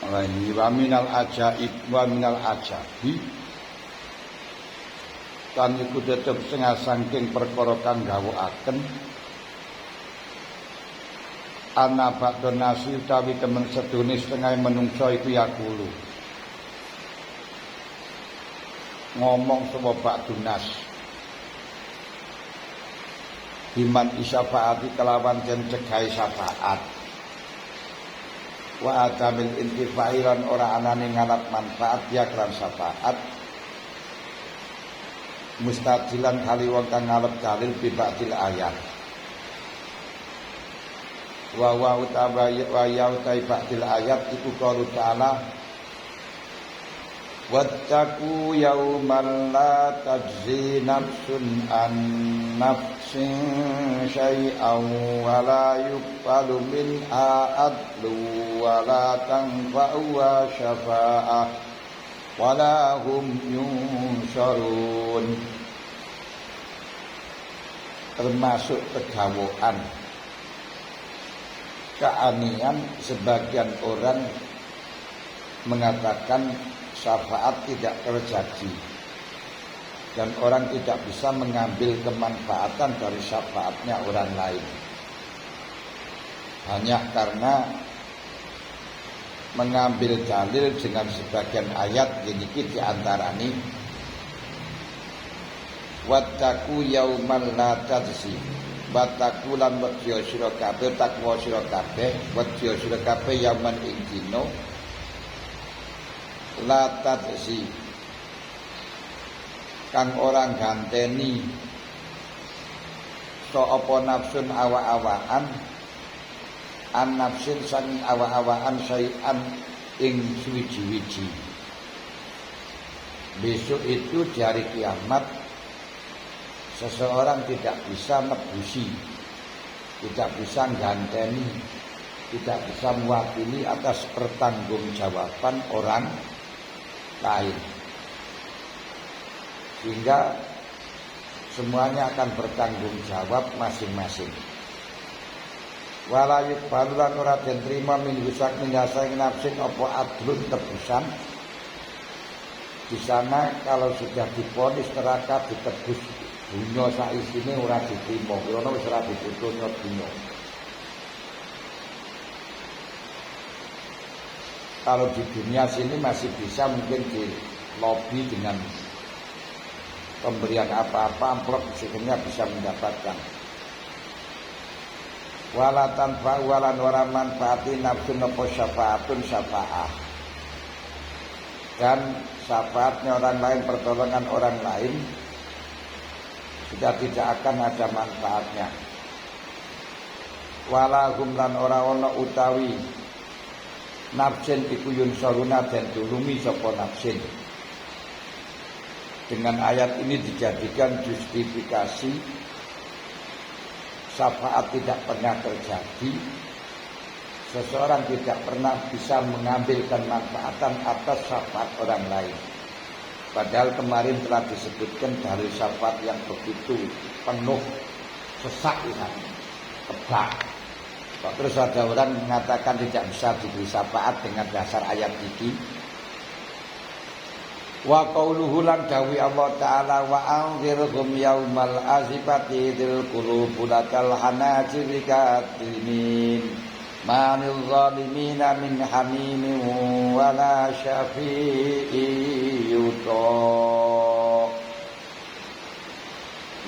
wa minal ajaib wa minal ajabi kan iku tetep setengah saking perkara kang gawukaken ana ba'dun nasi utawi temen sedune setengah menungso iku yakulu ngomong sapa ba'dun nas biman isyafaati kelawan jen cegai syafaat wa adamil intifairan ora anane ngalap manfaat ya kelan syafaat mustajilan kali wong kang ngalep dalil bibadil ayat wa utabai ba'dil ayat iku qaulu ta'ala wattaqu yauman la tajzi nafsun an nafsin syai'an wa la yuqbalu minha adlu wa la tanfa'u syafa'ah wa la hum yunsharun. Termasuk kegawoan keanian sebagian orang mengatakan syafaat tidak terjadi dan orang tidak bisa mengambil kemanfaatan dari syafaatnya orang lain hanya karena mengambil dalil dengan sebagian ayat ini diantarani wattaqu yauman la tajzi wattaqu lan wedya sira kabeh takwa sira kabeh wedya sira kabeh yauman ing dina la tajzi kang orang ganteni so apa nafsun awa-awaan an nafsin sang awa-awaan sayan ing suwiji-wiji. Besok itu di hari kiamat seseorang tidak bisa nebusi, tidak bisa ganteni, tidak bisa mewakili atas pertanggungjawaban orang lain, sehingga semuanya akan bertanggung jawab masing-masing. Walayuk baluran ora den trima min rusak minasai nafsin apa adlun tebusan. Di sana kalau sudah diponis neraka ditebus dunya sak isine ora diterima, ngono wis ora diputusno dunya. Kalau di dunia sini masih bisa mungkin di lobby dengan pemberian apa-apa, amplop sebenarnya bisa mendapatkan. Walatan fa'walan ora manfaati nafsun apa syafaatun syafa'ah. Dan syafaatnya orang lain, pertolongan orang lain sudah tidak akan ada manfaatnya. Walahum lan ora ana utawi nafsin iku yunsaruna dan tulungi sapa nafsin. Dengan ayat ini dijadikan justifikasi syafaat tidak pernah terjadi. Seseorang tidak pernah bisa mengambil kemanfaatan atas syafaat orang lain. Padahal kemarin telah disebutkan dari syafaat yang begitu penuh sesak kebak. Terus ada orang mengatakan tidak bisa diberi syafaat dengan dasar ayat ini. Wa qauluhu lan dawi Allah Ta'ala wa anzirhum yaumal azifati dzil qulubi latal hanajiri katimin manil zalimina min hamimin wala syafi'i yuta.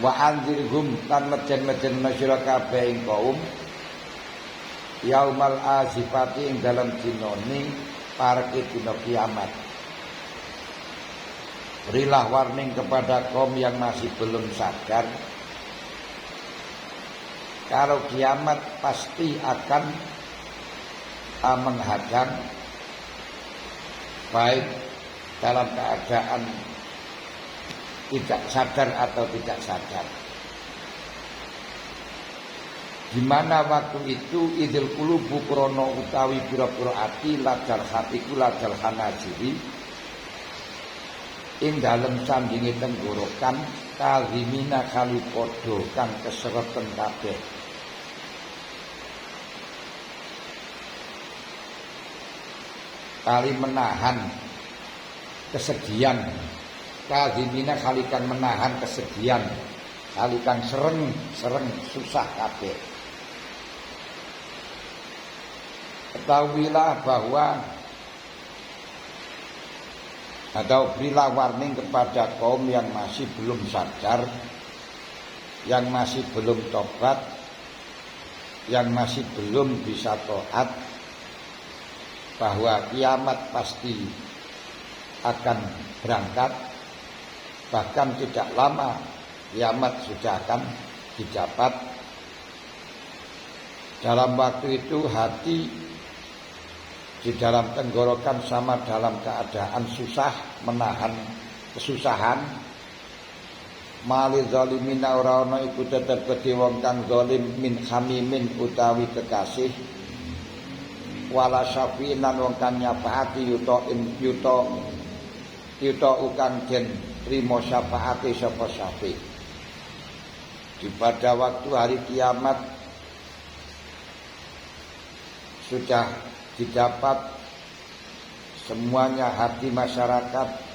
Wa anzirhum lan mejen-mejen masyarakat kabeh ing kaum yaumal azifati ing dalam dinane parke dina kiamat. Berilah warning kepada kaum yang masih belum sadar kalau kiamat pasti akan menghadang, baik dalam keadaan tidak sadar atau tidak sadar. Di mana waktu itu idil qulubu krono utawi pira-pira ati ladal hatiku ladal hanajiri ing dalem sandinge tenggorokan kazimina kali padha kang kesereten kabeh. kali menahan kesedihan, kadhimina kalikan menahan kesedihan, kalikan sereng susah kabeh. Ketahuilah bahwa atau berilah warning kepada kaum yang masih belum sadar, yang masih belum tobat, yang masih belum bisa taat, bahwa kiamat pasti akan berangkat. Bahkan tidak lama kiamat sudah akan didapat. Dalam waktu itu hati di dalam tenggorokan sama dalam keadaan susah, menahan kesusahan. Mali zalimina ora ana iku tetep kedhe wong kang zalim min hamimin utawi kekasih, wala syafinan wong kang nyafaati yuta ukang den trimo syafaate sapa syafi. Di pada waktu hari kiamat sudah didapat semuanya hati masyarakat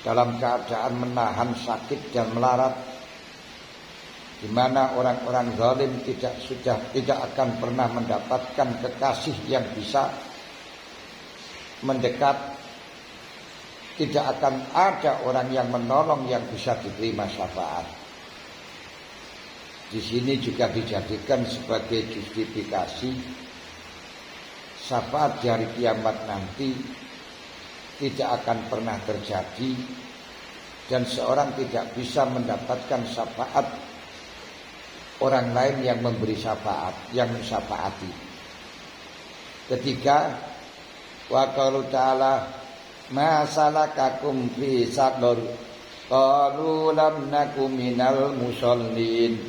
dalam keadaan menahan sakit dan melarat, di mana orang-orang zalim tidak akan pernah mendapatkan kekasih yang bisa mendekat, tidak akan ada orang yang menolong yang bisa diterima syafaat. Di sini juga dijadikan sebagai justifikasi syafaat di hari kiamat nanti tidak akan pernah terjadi, dan seorang tidak bisa mendapatkan syafaat orang lain yang memberi syafaat, yang mensyafaati. Ketiga, wa qalu ta'ala ma salakakum fi saqar qalu lam nakum minal musallin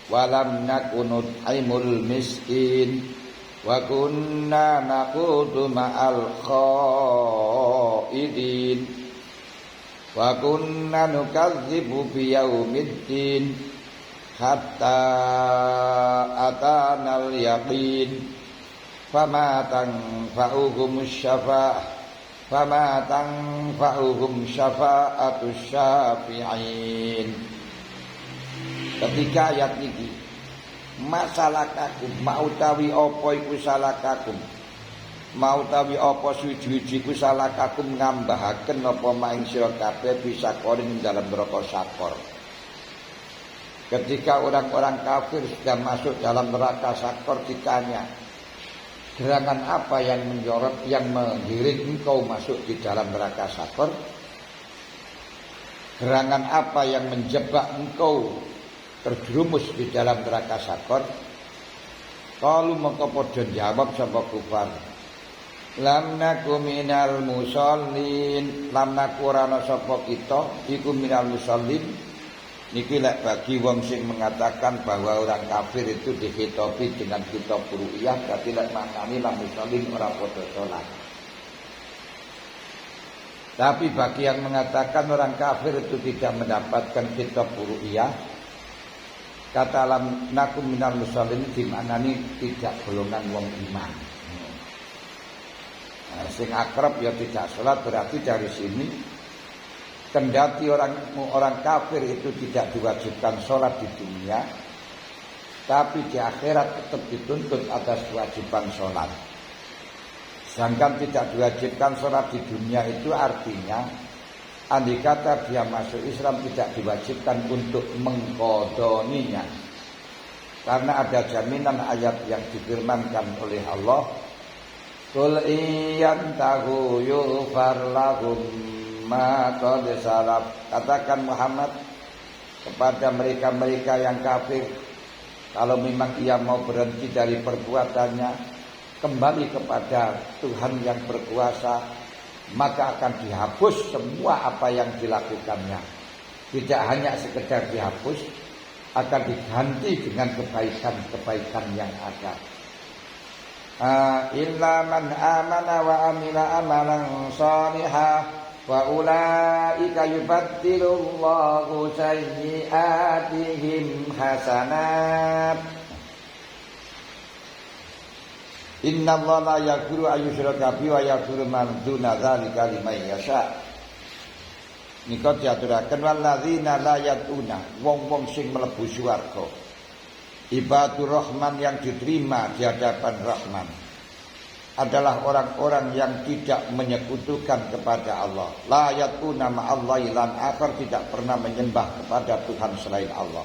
wa lam nakun nut'imul miskin wa kunna naqudu ma'al khaidin wa kunna nukadzibu biyaumiddin hatta atanal yaqin fama tanfa'uhum syafa'atus syafi'in. Ketika ayat ini masalakakum mautawi apa iku salakakum, mautawi apa suci-suci ku salakakum ngambahaken apa maing sira kabeh bisa korin dalam neraka sakor. Ketika orang-orang kafir sudah masuk dalam neraka sakor, ditanya, gerangan apa yang menyorot, yang menggiring engkau masuk di dalam neraka sakor? Gerangan apa yang menjebak engkau terjerumus di dalam neraka sakor? Qalu maka padha jawab sapa kufar, lam naku minal musallin, lam naku ora ana sapa kita iku minal musallin. Niki lek bagi wong sing mengatakan bahwa orang kafir itu dihitopi dengan kitab ru'yah, berarti lek maknani lam musallin ora padha salat. Tapi bagi yang mengatakan orang kafir itu tidak mendapatkan kitab ru'yah, kata lam nakum minal musallin dimaknani tidak golongan wong iman. Nah, sing akrab ya tidak sholat, berarti dari sini kendati orang kafir itu tidak diwajibkan sholat di dunia, tapi di akhirat tetap dituntut atas kewajiban sholat. Sedangkan tidak diwajibkan sholat di dunia itu artinya andai kata dia masuk Islam tidak diwajibkan untuk mengqadoninya, karena ada jaminan ayat yang difirmankan oleh Allah, qul iyantahu yughfar lahum ma qad salaf. Katakan Muhammad kepada mereka-mereka yang kafir, kalau memang ia mau berhenti dari perbuatannya, kembali kepada Tuhan yang berkuasa, maka akan dihapus semua apa yang dilakukannya. Tidak hanya sekedar dihapus, akan diganti dengan kebaikan-kebaikan yang ada. Illa man amana wa amila amalan salihah wa ulaika yubaddilullahu sayyi'atihim hasanat. Innallaha la yaghfiru ayyushraka bihi wa yaghfiru ma duna dzalika liman yasha. Nika diaturaken walladzina la yatuna, wong-wong sing mlebu swarga. Ibadur Rahman yang diterima di hadapan Rahman adalah orang-orang yang tidak menyekutukan kepada Allah. La yatuna ma'allahi lan akhar, tidak pernah menyembah kepada Tuhan selain Allah.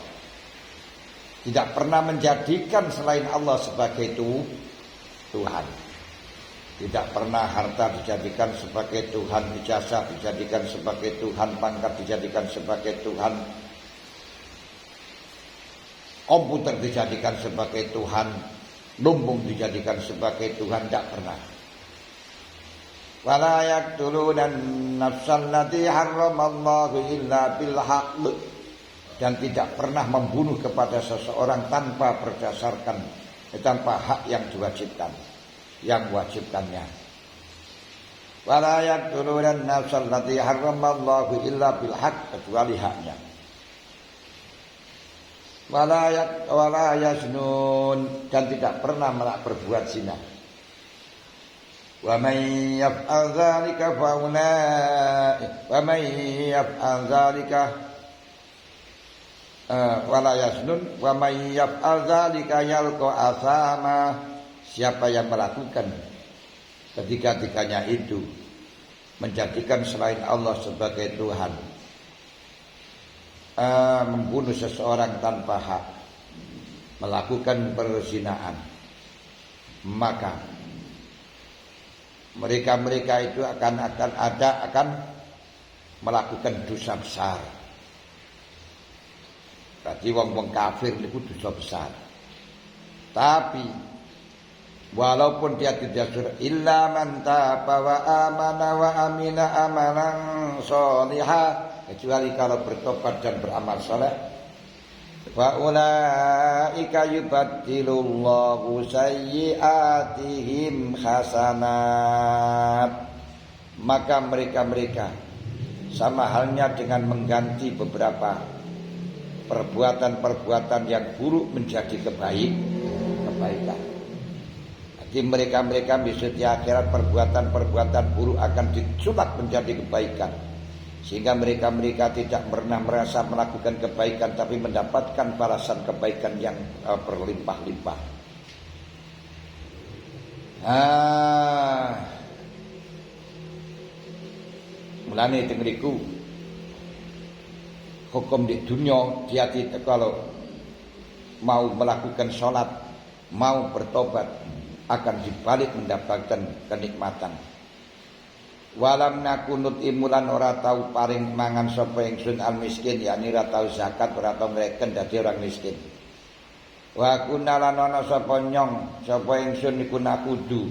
Tidak pernah menjadikan selain Allah sebagai Tuhan. Tidak pernah harta dijadikan sebagai Tuhan, ijazah dijadikan sebagai Tuhan, pangkat dijadikan sebagai Tuhan, komputer dijadikan sebagai Tuhan, lumbung dijadikan sebagai Tuhan, tidak pernah. Wala yaqtuluna an-nafsal lati harramallahu illa bil haqq, dan tidak pernah membunuh kepada seseorang tanpa hak yang diwajibkan, yang wajibkannya. Wala yaqtuluna an-nafsal lati harramallahu illa bil haqq, kecuali haknya. Wala yaznun, dan tidak pernah berbuat zina. Wa man yaf'al dzalika fa wa man yaf'al dzalika wala yaznun wa man yaf'al dzalika yalqa asama. Siapa yang melakukan ketiga-tiganya itu, menjadikan selain Allah sebagai Tuhan, membunuh seseorang tanpa hak, melakukan perzinahan, maka mereka itu akan melakukan dosa besar. Berarti wong kafir itu dosa besar. Tapi walaupun dia tidak surah, illa man taba wa amana wa amila amalan sholihah, kecuali kalau bertobat dan beramal saleh. Wa ulaika yubaddilullahu sayyi'atihim hasanat, maka mereka sama halnya dengan mengganti beberapa perbuatan-perbuatan yang buruk menjadi kebaikan. Jadi mereka besok di akhirat perbuatan-perbuatan buruk akan disulap menjadi kebaikan, sehingga mereka tidak pernah merasa melakukan kebaikan, tapi mendapatkan balasan kebaikan yang berlimpah-limpah. Mulane tengriku hukum di dunia, dia tidak, kalau mau melakukan sholat, mau bertobat, akan dibalik mendapatkan kenikmatan. Walam nakunut imulan ora tau paring mangan sapa ingsun al miskin, yakni ora tau zakat, ora tau ngreken dadi orang miskin. Wa kunalan ana sapa nyong sapa ingsun iku nakudu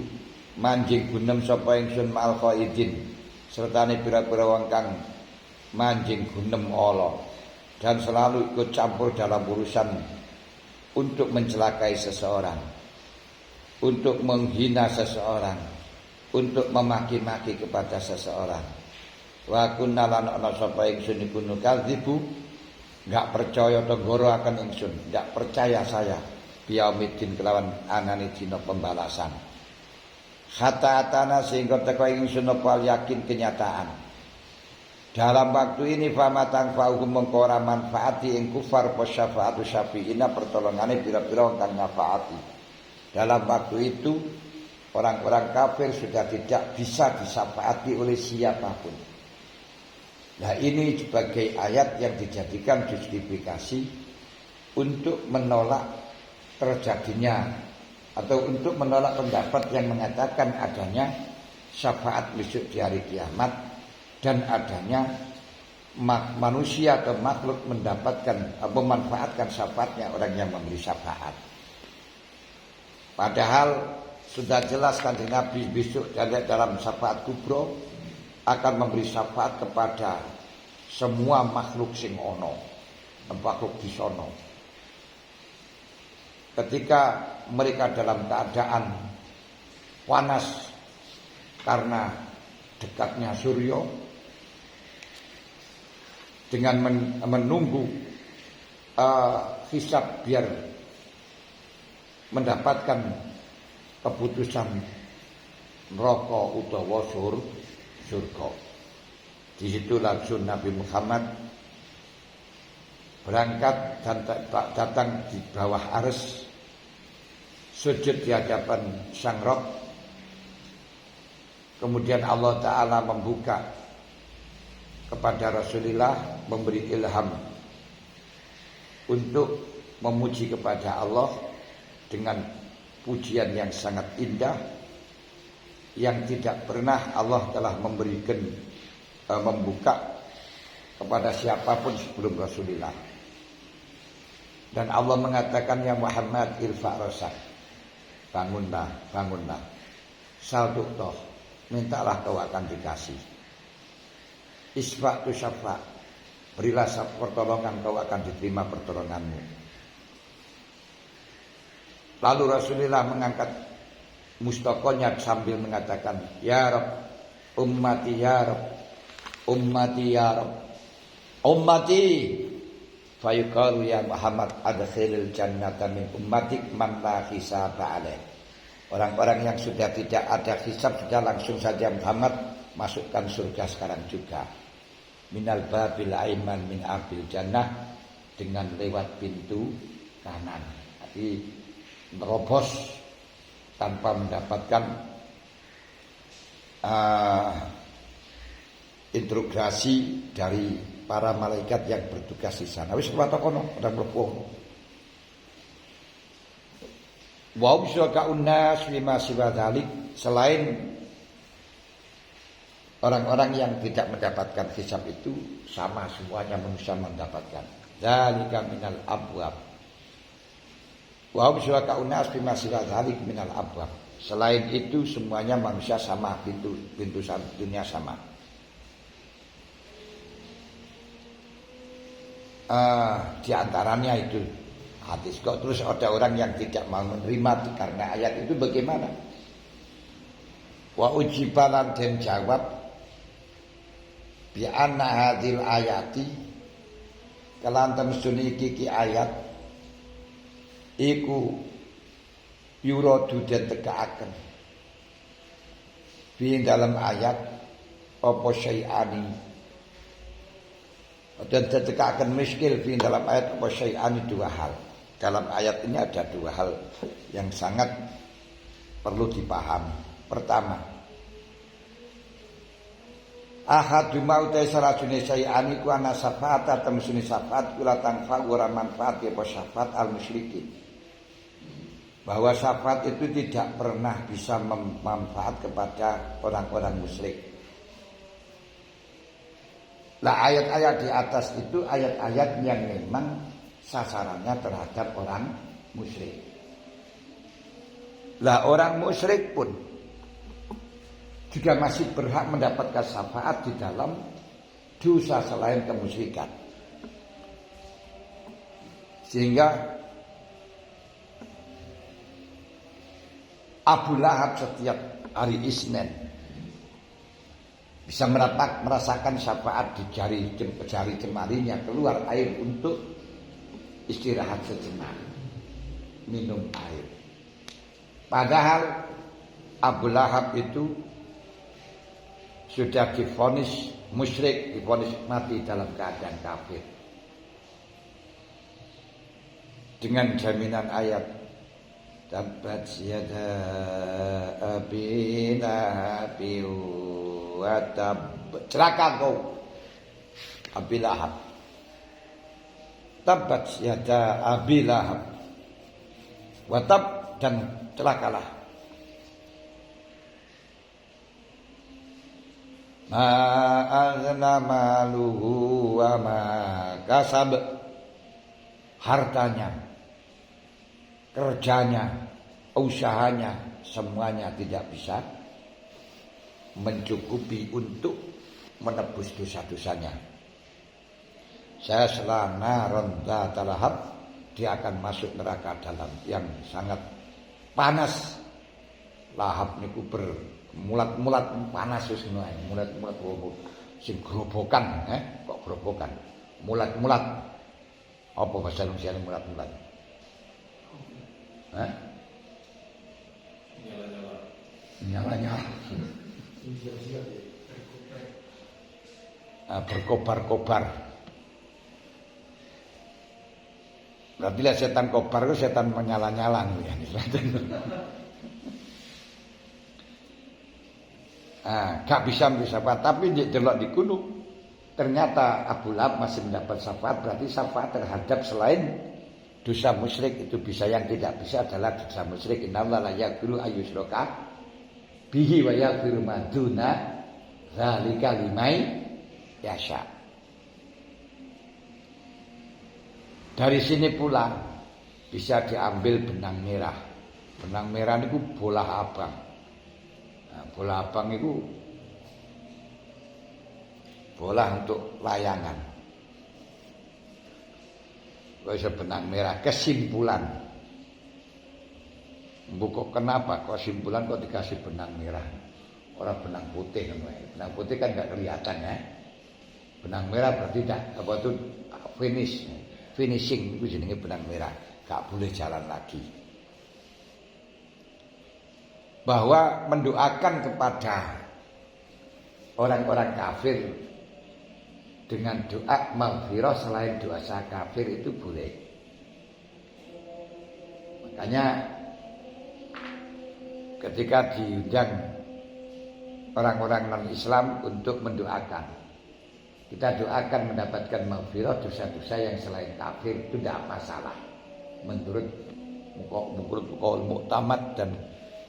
manjing gunem sapa ingsun mal qaidin, sertane pira-pira wong kang manjing gunem ala, dan selalu ikut campur dalam urusan untuk mencelakai seseorang, untuk menghina seseorang, untuk memaki-maki kepada seseorang. Wa kunnalan ana sapa ingsun iku nukadzibu, enggak percaya tenggoro akan ingsun, enggak percaya saya biyaumidin kelawan anane dina pembalasan. Hatta atana sehingga teko ingsun apa yakin kenyataan. Dalam waktu ini famatang fa'uhum mengkora manfaati ing kufar posyafaatu syafi'ina, pertolongane pira-pira kang nyafaati. Dalam waktu itu orang-orang kafir sudah tidak bisa disyafaati oleh siapapun. Nah, ini sebagai ayat yang dijadikan justifikasi untuk menolak terjadinya atau untuk menolak pendapat yang mengatakan adanya syafaat besok di hari kiamat dan adanya manusia atau makhluk mendapatkan memanfaatkan syafaatnya orang yang memberi syafaat. Padahal sudah jelas Kanjeng Nabi besok dalam syafaat kubro akan memberi syafaat kepada semua makhluk sing ono, makhluk di sono. Ketika mereka dalam keadaan panas karena dekatnya surya, dengan menunggu hisab biar mendapatkan keputusan neraka utawa surga. Di situ langsung Nabi Muhammad berangkat dan datang di bawah arsy, sujud di hadapan sang Rabb. Kemudian Allah Ta'ala membuka kepada Rasulullah, memberi ilham untuk memuji kepada Allah dengan pujian yang sangat indah yang tidak pernah Allah telah memberikan membuka kepada siapapun sebelum Rasulullah. Dan Allah mengatakan, ya Muhammad irfa' rasak, bangunlah, bangunlah, sal tu'toh, mintalah kau akan dikasih, isfa' tu syafa', berilah pertolongan kau akan diterima pertolonganmu. Lalu Rasulullah mengangkat mustokonya sambil mengatakan, ya Rabb, ummati ya Rabb, ummati ya Rabb, ummati. Fayuqalu ya Muhammad adkhilil jannata min ummatik man la hisaba alaih. Orang-orang yang sudah tidak ada hisab sudah langsung saja Muhammad masukkan surga sekarang juga. Minal babil aiman min abil jannah, dengan lewat pintu kanan. Jadi merobos tanpa mendapatkan interogasi dari para malaikat yang bertugas di sana. Wis kuwi kono ora mlebu. Wa usaka unnas lima siwa dzalik, selain orang-orang yang tidak mendapatkan hisab itu sama semuanya manusia mendapatkan. Dzalika minal abwab. Wa usaka unnas lima siwa dzalik minal abwab. Selain itu semuanya manusia sama, pintu dunia sama. Di antaranya itu hadis. Kok terus ada orang yang tidak mau menerima karena ayat itu bagaimana? Wa ujibalan dan jawab bi anna hadil ayati, kelantan sunni iki ayat iku yuradu den tegakaken bi dalam ayat apa syai'ani, dan ditegakkan miskil di dalam ayat apa syai'ani, dua hal. Dalam ayat ini ada dua hal yang sangat perlu dipahami. Pertama, ahaduma utai sarajune syai'ani ku ana syafaat atau musuni syafaat kula tangfa ora manfaat ya syafaat al musyrikin. Bahwa syafaat itu tidak pernah bisa memanfaat kepada orang-orang musyrik. Nah, ayat-ayat di atas itu ayat-ayat yang memang sasarannya terhadap orang musyrik. Lah, orang musyrik pun juga masih berhak mendapatkan syafaat di dalam dosa selain kemusyrikan. Sehingga Abu Lahab setiap hari Isnin bisa merasakan syafaat di jari jemarinya, keluar air untuk istirahat sejenak, minum air. Padahal Abu Lahab itu sudah divonis musyrik, divonis mati dalam keadaan kafir. Dengan jaminan ayat tabbat yada abi lahabin wa tab, celaka kau Abi Lahab. Tabbat yada Abi Lahab wa tab, dan celakalah. Ma aghna maluhu wa ma kasab, hartanya, kerjanya, usahanya, semuanya tidak bisa mencukupi untuk menebus dosa-dosanya. Saya selana ronda talahab, dia akan masuk neraka dalam yang sangat panas. Lahab niku bermulat-mulat panas wis ngono ae, mulat-mulat sing grobokan, kok grobokan. Mulat-mulat. Apa bahasa Indonesia mulat-mulat? Nyala-nyala. Berkobar-kobar. Berarti lah setan kobar itu setan menyala-nyala ya. Gak bisa syafaat, tapi delok di kuno ternyata Abu Lahab masih mendapat syafaat. Berarti syafaat terhadap selain dosa musyrik itu bisa, yang tidak bisa adalah dosa musyrik. Innallaha la yaghfiru ayyushraka bihi wa yaghfiru ma duna dzalika liman yasha. Dari sini pula bisa diambil benang merah. Benang merah itu bola abang. Bola abang itu bola untuk layangan. Bisa benang merah. Kesimpulan. Buku kenapa kesimpulan kok dikasih benang merah? Orang benang putih. Benang putih kan nggak kelihatan ya. Benang merah berarti apa itu finishing itu jenenge benang merah. Gak boleh jalan lagi. Bahwa mendoakan kepada orang-orang kafir dengan doa maghfirah selain dosa kafir itu boleh. Makanya ketika diundang orang-orang non-Islam untuk mendoakan, kita doakan mendapatkan maghfirah dosa-dosa yang selain kafir, itu tidak masalah. Menurut Qaul Mu'tamad dan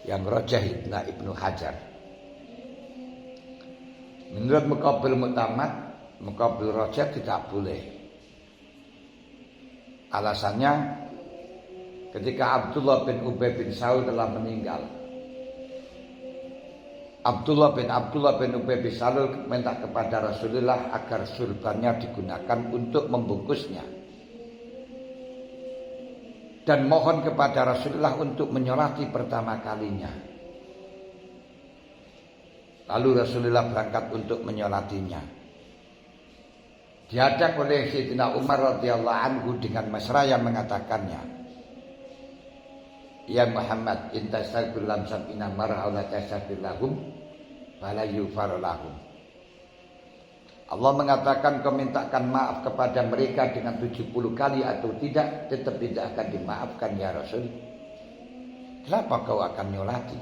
yang rajah Ibnu Hajar. Menurut Muqabil Mu'tamad, Muqabil Rajah tidak boleh. Alasannya ketika Abdullah bin Ubay bin Salul telah meninggal, Abdullah bin Ubay bin Salul minta kepada Rasulullah agar surbannya digunakan untuk membungkusnya, dan mohon kepada Rasulullah untuk menyolati pertama kalinya. Lalu Rasulullah berangkat untuk menyolatinya. Dihadang oleh Sayyidina Umar radhiyallahu anhu dengan mesra yang mengatakannya, ya Muhammad, intastaghfir lahum sab'ina marrah la tastaghfir lahum fala yughfar lahum. Allah mengatakan kau mintakan maaf kepada mereka dengan 70 kali atau tidak, tetap tidak akan dimaafkan ya Rasul. Kenapa kau akan nyolati?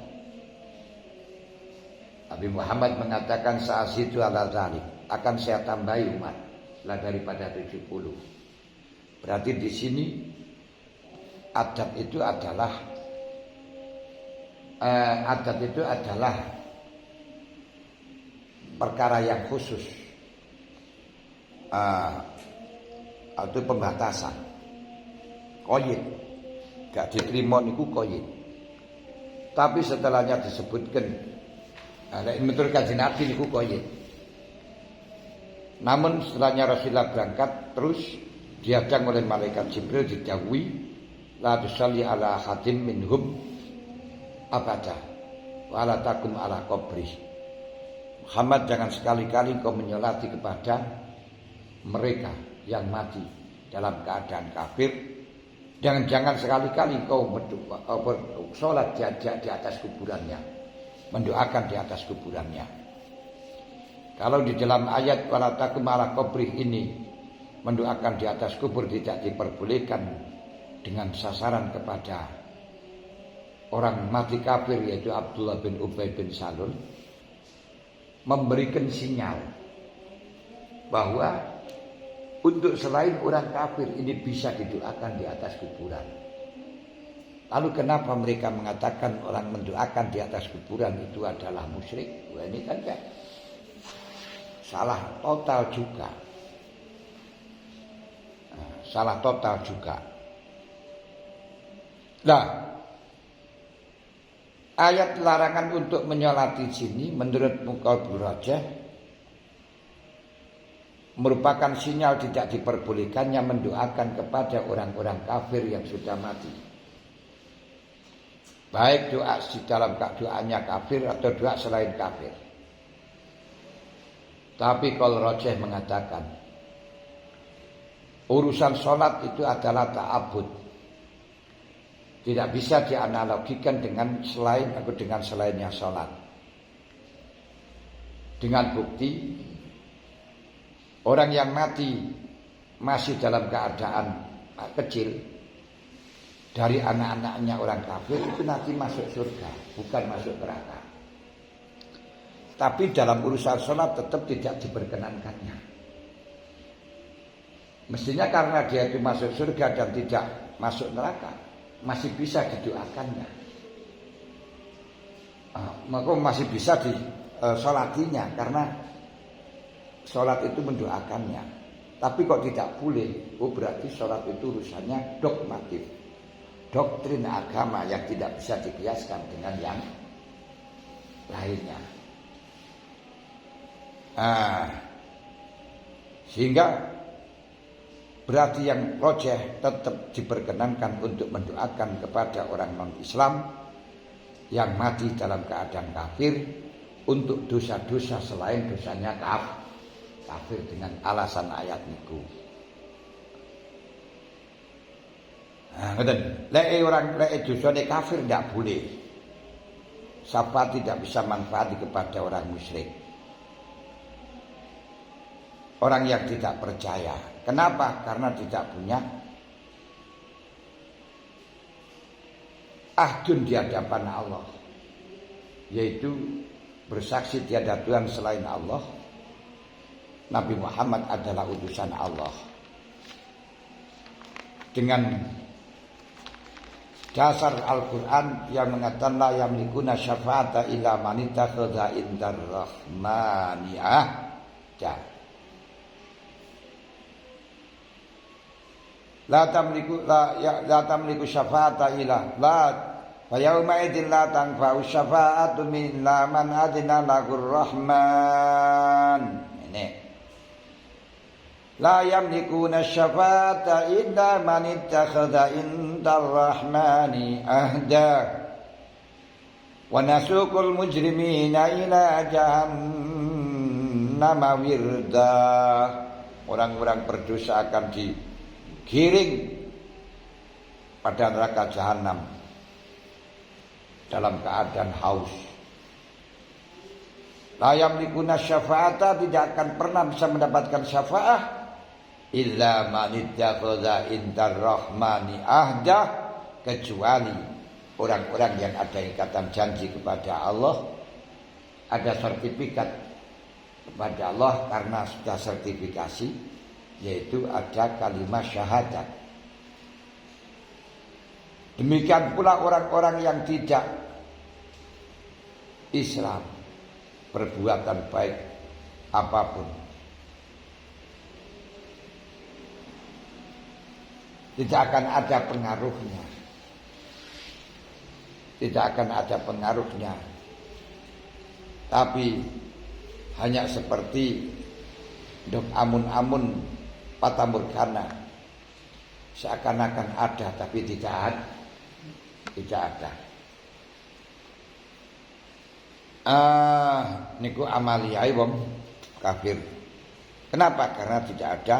Nabi Muhammad mengatakan sa'asidu ala zalik, akan saya tambahi umat lah daripada 70. Berarti di sini adat itu adalah perkara yang khusus. Itu pembatasan. Qayyid. Gak diterima niku qayyid. Tapi setelahnya disebutkan menurut kajian Nabi niku qayyid. Namun setelahnya Rasulullah berangkat terus dihadang oleh malaikat Jibril didhawuhi la tusalli ala hadim minhum abada wa la takum ala qabri. Muhammad, jangan sekali-kali kau menyolati kepada mereka yang mati dalam keadaan kafir, dan jangan sekali-kali kau bersolat di atas kuburannya, mendoakan di atas kuburannya. Kalau di dalam ayat wala takum ala qabri ini mendoakan di atas kubur tidak diperbolehkan dengan sasaran kepada orang mati kafir, yaitu Abdullah bin Ubay bin Salul, memberikan sinyal bahwa untuk selain orang kafir ini bisa didoakan di atas kuburan. Lalu kenapa mereka mengatakan orang mendoakan di atas kuburan itu adalah musyrik? Wah, ini kan ya salah total juga. Salah total juga. Nah, ayat larangan untuk menyolati sini menurut Muqabil Rajah merupakan sinyal tidak diperbolehkannya mendoakan kepada orang-orang kafir yang sudah mati. Baik doa di dalam doanya kafir atau doa selain kafir. Tapi kalau Rajah mengatakan urusan sholat itu adalah ta'abud. tidak bisa dianalogikan dengan selainnya sholat. Dengan bukti orang yang mati masih dalam keadaan kecil dari anak-anaknya orang kafir itu nanti masuk surga, bukan masuk neraka. Tapi dalam urusan sholat tetap tidak diperkenankannya. Mestinya karena dia itu masuk surga dan tidak masuk neraka, masih bisa didoakannya. Maka masih bisa disolatinya karena sholat itu mendoakannya. Tapi kok tidak boleh, berarti sholat itu urusannya dogmatif, doktrin agama yang tidak bisa dikiaskan dengan yang lainnya. Sehingga berarti yang rojeh tetap diperkenankan untuk mendoakan kepada orang non-Islam yang mati dalam keadaan kafir untuk dosa-dosa selain dosanya kafir dengan alasan ayat niku. Ngoten. Lek dosane kafir tidak boleh. Syafaat tidak bisa manfaat kepada orang musyrik. Orang yang tidak percaya. Kenapa? Karena tidak punya ahdun di hadapan Allah, yaitu bersaksi tiada Tuhan selain Allah, Nabi Muhammad adalah utusan Allah. Dengan dasar Al-Quran yang mengatakan la yamlikuna syafa'ata illa man ittakhadha indar rahmani ahda. La tamliku syafa'ata illa la fa yauma idzin la tanfa'u syafa'atu illa man adina lahur rahman. Ini la yamlikuna syafa'ata illa man ittakhadha indar rahmani ahda wa nasuqul mujrimina ila jahannama wirda. Orang-orang berdosa akan digiring pada neraka jahanam dalam keadaan haus. La yamlikuna syafa'ata, tidak akan pernah bisa mendapatkan syafaat illa man ittakhadha indar rahmani ahda, kecuali orang-orang yang ada ikatan janji kepada Allah, ada sertifikat kepada Allah karena sudah sertifikasi, yaitu ada kalimat syahadat. Demikian pula orang-orang yang tidak Islam, perbuatan baik apapun tidak akan ada pengaruhnya. Tidak akan ada pengaruhnya. Tapi hanya seperti dok amun-amun fata morgana, seakan-akan ada tapi tidak ada. Niku amaliyai wong kafir. Kenapa? Karena tidak ada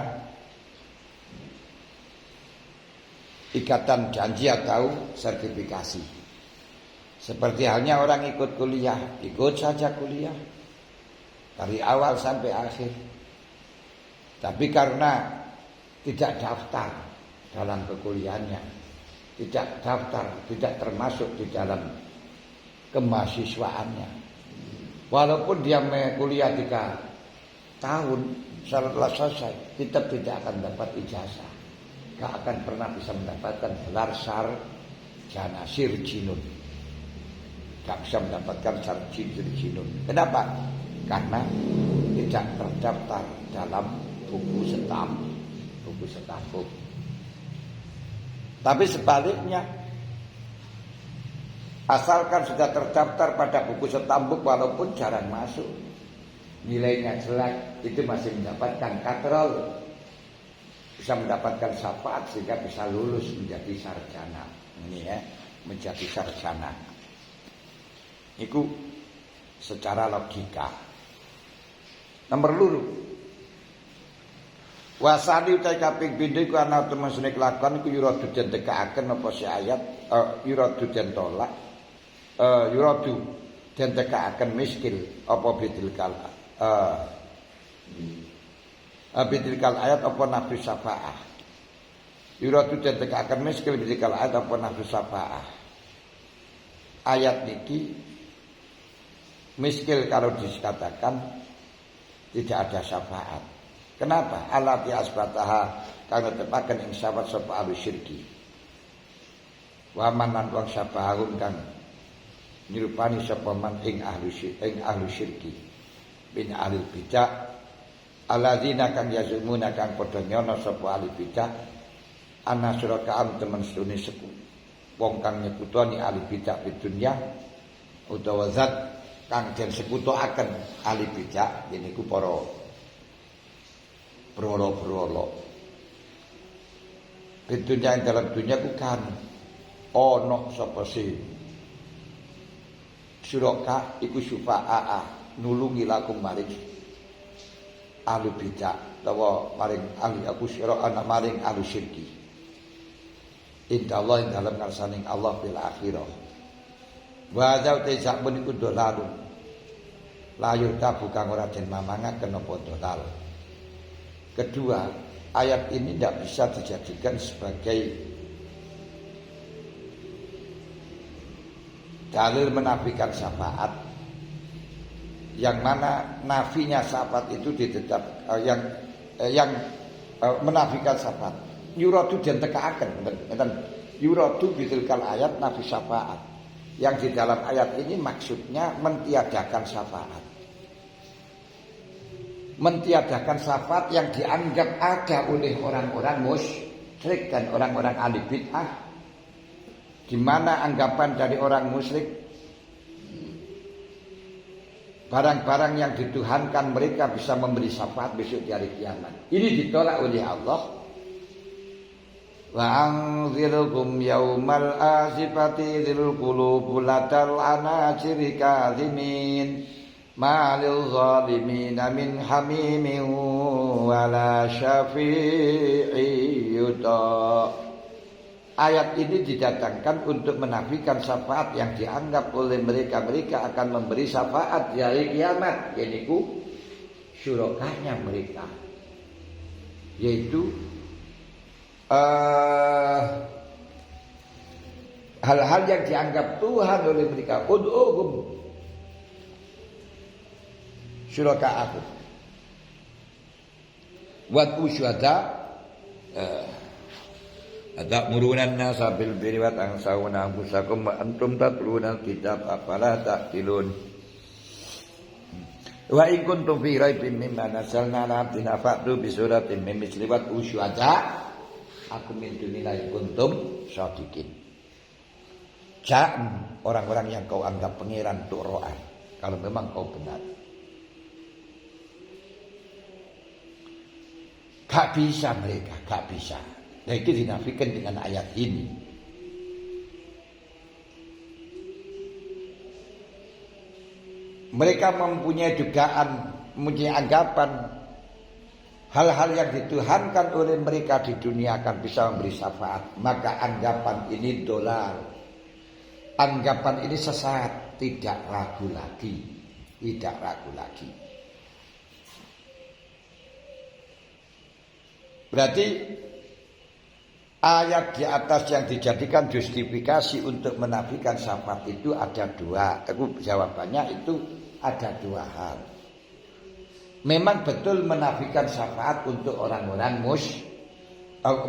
ikatan janji atau sertifikasi. Seperti halnya orang ikut kuliah, ikut saja kuliah dari awal sampai akhir. Tapi karena tidak daftar dalam kekuliahannya, tidak daftar, tidak termasuk di dalam kemahasiswaannya, walaupun dia kuliah 3 tahun setelah selesai, tetap tidak akan dapat ijazah, gak akan pernah bisa mendapatkan gelar sarjana sirjinun, gak bisa mendapatkan sirjinun. Kenapa? Karena tidak terdaftar dalam buku setambuk. Tapi sebaliknya, asalkan sudah terdaftar pada buku setambuk walaupun jarang masuk, nilainya jelek, itu masih mendapatkan katrol, bisa mendapatkan syafaat sehingga bisa lulus menjadi sarjana. Ini ya, menjadi sarjana. Itu secara logika. Nomor loro, Wasani utai kaping pindho iku ana temesune kelakon iku yuradu den tekaaken apa si ayat yuradu den tolak yuradu den tekaaken miskil apa bidilkal ayat apa nafsu syafaah. Yuradu den tekaaken miskil bidilkal ayat apa nafsu syafaah. Ayat niki miskil kalau dikatakan tidak ada syafaat. Kenapa? Allati asbataha kang tepaken ing syafaat sapa ahli syirki. Wa man lan wong syafa'un kang nirupani sapa man ing ahli syirki. Bin ahli bidah alladzina kang yazumuna kang padha nyono sapa ahli bidah ana surakaam temen sedune seku. Wong kang nyekutoni ahli bidah di dunya utawa zat kang den sekutuaken ahli bidah niku para berolo-berolo. Di dunia dalam dunia ku kan ono sapa sih suraka iku syufa'a nulungi lakum maring ahli bidah utawa maring ahli aku syira ana maring ahli syirki. Insyaallah ing dalem ngarsaning Allah bil akhirah. Wa zauti sakben iku dolalun. Layur tabu kang ora den mamangaken apa dolal. Kedua, ayat ini tidak bisa dijadikan sebagai dalil menafikan syafaat. Yang mana nafinya syafaat itu ditetap yang menafikan syafaat. Yuradu den tekaaken, yuradu bitilkal ayat nafi syafaat. Yang di dalam ayat ini maksudnya mentiadakan syafaat. Mentiadakan syafaat yang dianggap ada oleh orang-orang musyrik dan orang-orang ahli bid'ah. Di mana anggapan dari orang musyrik barang-barang yang dituhankan mereka bisa memberi syafaat besok di hari kiamat. Ini ditolak oleh Allah. Wa anzirhum yaumal asifati dzil qulubul latal anajiri kadhimin malil zalimina min hamimin wala syafi'i yuta. Ayat ini didatangkan untuk menafikan syafaat yang dianggap oleh mereka akan memberi syafaat di hari kiamat, yaitu syurakanya mereka, yaitu hal-hal yang dianggap Tuhan oleh mereka. Ud'uhum syuraka'akum wad'u syuhada ta'murunan nasa bil birri wa tansawna anfusakum wa antum tatluna kitab afala ta'qilun. Wa in kuntum fi raibin mimma nazzalna ala abdina fa'tu bi suratin min mithli wad'u syuhada akum min dunillahi kuntum shadiqin. Orang-orang yang kau anggap pangeran tu'ro'an, kalau memang kau benar. Gak bisa mereka, gak bisa. Nah itu dinafikan dengan ayat ini. Mereka mempunyai dugaan, mempunyai anggapan hal-hal yang dituhankan oleh mereka di dunia akan bisa memberi syafaat. Maka anggapan ini dolal. Anggapan ini sesat, tidak ragu lagi. Tidak ragu lagi. Berarti ayat di atas yang dijadikan justifikasi untuk menafikan syafaat itu ada dua. Jawabannya itu ada dua hal. Memang betul menafikan syafaat untuk orang-orang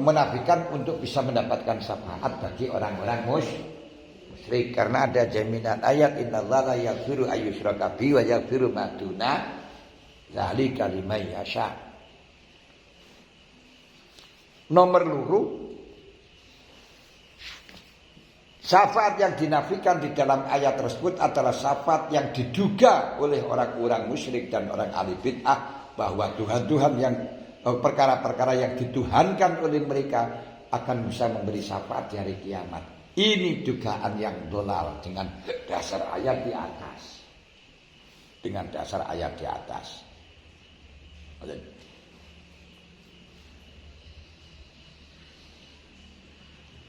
menafikan untuk bisa mendapatkan syafaat bagi orang-orang musyrik, karena ada jaminan ayat innallaha la yaghfiru ayyushraka bihi wa yaghfiru ma duna dzalika liman yasha. Nomor loro, syafaat yang dinafikan di dalam ayat tersebut adalah syafaat yang diduga oleh orang-orang musyrik dan orang ahli bid'ah bahwa Tuhan-Tuhan yang perkara-perkara yang dituhankan oleh mereka akan bisa memberi syafaat di hari kiamat. Ini dugaan yang dolal dengan dasar ayat di atas. Dengan dasar ayat di atas.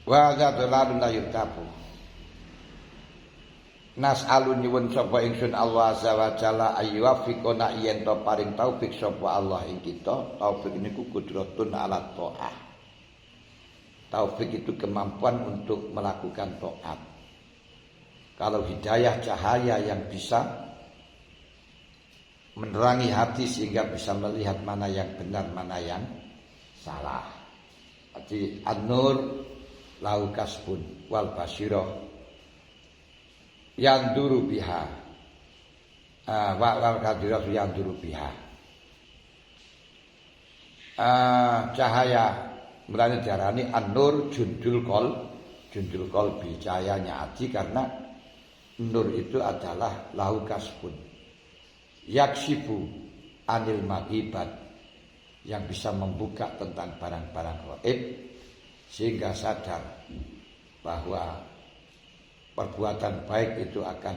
Wa dzallalun la yurtabu. Nas'alun nyuwun sapa ingsun Allah azza wa jalla ayyuwafiqona yen to paring taufik sapa Allah ing kita. Taufik niku qudratun ala taat. Taufik itu kemampuan untuk melakukan taat. Kalau hidayah cahaya yang bisa menerangi hati sehingga bisa melihat mana yang benar, mana yang salah. Jadi an-nur lahu kasbun wal basirah yanduru biha. Wal kadirah yanduru biha. Cahaya mulane diarani an-nur jundul qalbi, cahayanya hati, karena nur itu adalah lahu kasbun yaksifu anil maqibat, yang bisa membuka tentang barang-barang gaib sehingga sadar bahwa perbuatan baik itu akan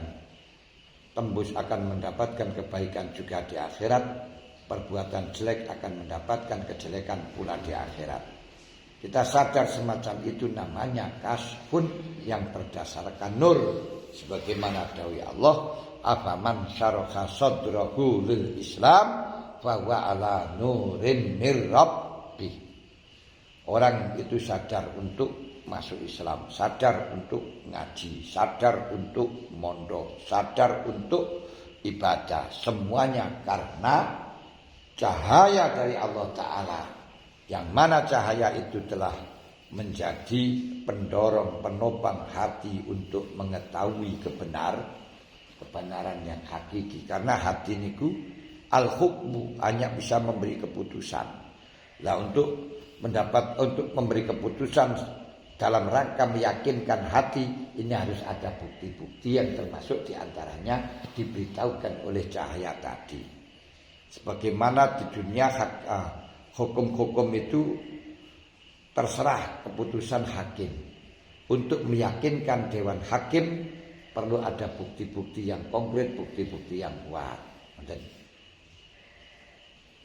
tembus, akan mendapatkan kebaikan juga di akhirat, perbuatan jelek akan mendapatkan kejelekan pula di akhirat. Kita sadar semacam itu, namanya kasbun yang berdasarkan nur. Sebagaimana dawuh Allah, afaman syaraha sadrahu lil Islam fa huwa ala nurin mir rabbih. Orang itu sadar untuk masuk Islam, sadar untuk ngaji, sadar untuk mondok, sadar untuk ibadah, semuanya karena cahaya dari Allah Ta'ala, yang mana cahaya itu telah menjadi pendorong, penopang hati untuk mengetahui kebenaran yang hakiki. Karena hati niku al-hukmu, hanya bisa memberi keputusan. Lah untuk memberi keputusan dalam rangka meyakinkan hati, ini harus ada bukti-bukti yang termasuk diantaranya diberitahukan oleh cahaya tadi. Sebagaimana di dunia hukum-hukum itu terserah keputusan hakim. Untuk meyakinkan dewan hakim perlu ada bukti-bukti yang konkret, bukti-bukti yang kuat.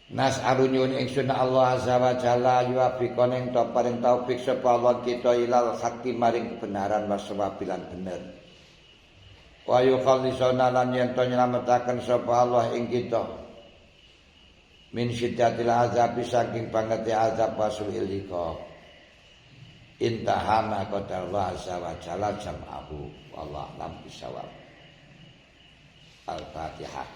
Nas'alu nyuwun ingsun Allah azza wa jalla yuwafiqana ing paring taufik sapa Allah kita ilal haqqi maring kebenaran wasawabilan bener. Wa yukhallisana lan yen to nylametaken sapa Allah ing kita min syiddatil azab saking bangete azab wasul ilika. Intahana qadarullah azza wa jalla jam'ahu wallahu a'lam bisawab. Al-Fatihah.